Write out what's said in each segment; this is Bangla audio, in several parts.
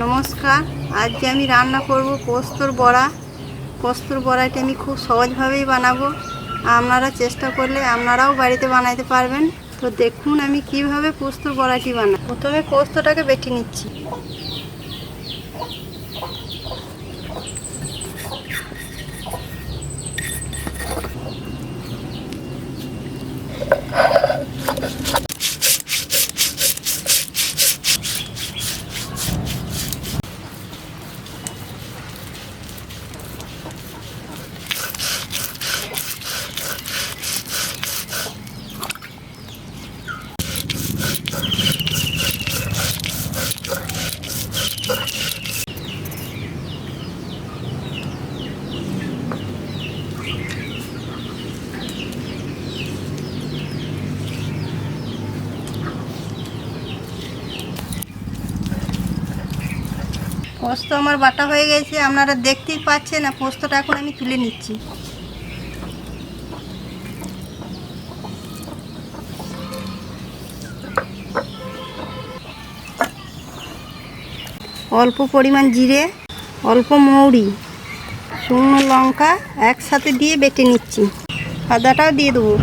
নমস্কার। আজকে আমি রান্না করব পোস্তর বড়া। পোস্তর বড়াটি আমি খুব সহজভাবেই বানাবো। আপনারা চেষ্টা করলে আপনারাও বাড়িতে বানাতে পারবেন। তো দেখুন আমি কিভাবে পোস্তর বড়াটি বানাই। প্রথমে পোস্তটাকে বেটে নিচ্ছি। পোস্ত আমার বাটা হয়ে গেছে, আপনারা দেখতেই পাচ্ছেন। না পোস্তটা এখন আমি তুলে নিচ্ছি। অল্প পরিমাণ জিরে, অল্প মৌরি, শুকনো লঙ্কা একসাথে দিয়ে বেটে নিচ্ছি। আদাটাও দিয়ে দেবো।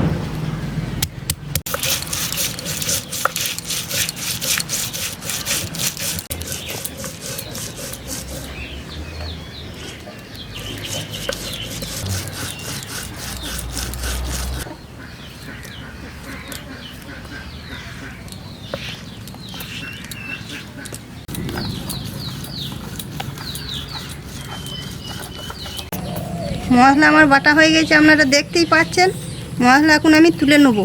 মশলা আমার বাটা হয়ে গেছে, আপনারা দেখতেই পাচ্ছেন। মশলা এখন আমি তুলে নেব।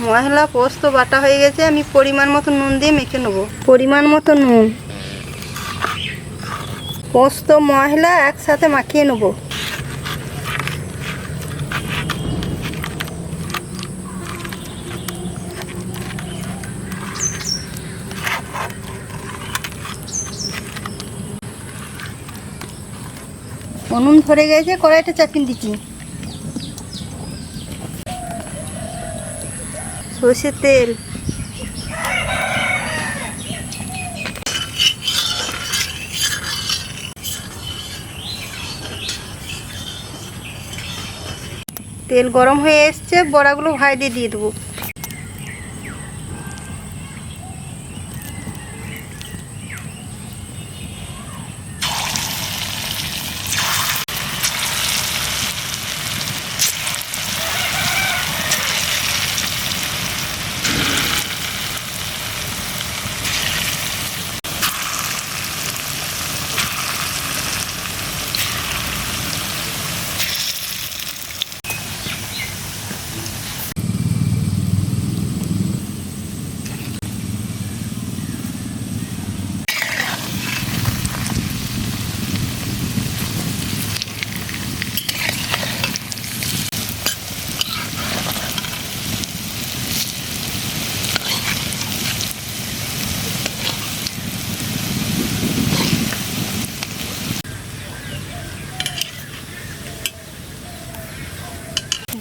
মশলা পোস্ত বাটা হয়ে গেছে, আমি পরিমাণ মতো নুন দিয়ে মেখে নেব। পরিমাণ মতো নুন, পোস্ত মশলা একসাথে মাখিয়ে নেব। উনুন ধরে গেছে, কড়াইটা চাপিয়ে দিচ্ছি। সরষের তেল, তেল গরম হয়ে এসছে, বড়াগুলো ভাজতে দিয়ে দেবো।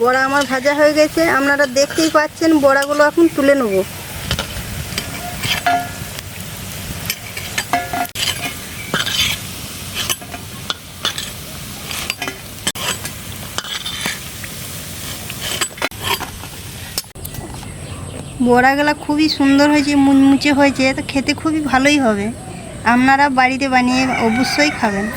বড়া আমার ভাজা হয়ে গেছে, আপনারা দেখতেই পাচ্ছেন। বড়াগুলো এখন তুলে নেব। বড়াগুলো খুবই সুন্দর হয়েছে, মুচমুচে হয়েছে, তো খেতে খুবই ভালোই হবে। আপনারা বাড়িতে বানিয়ে অবশ্যই খাবেন।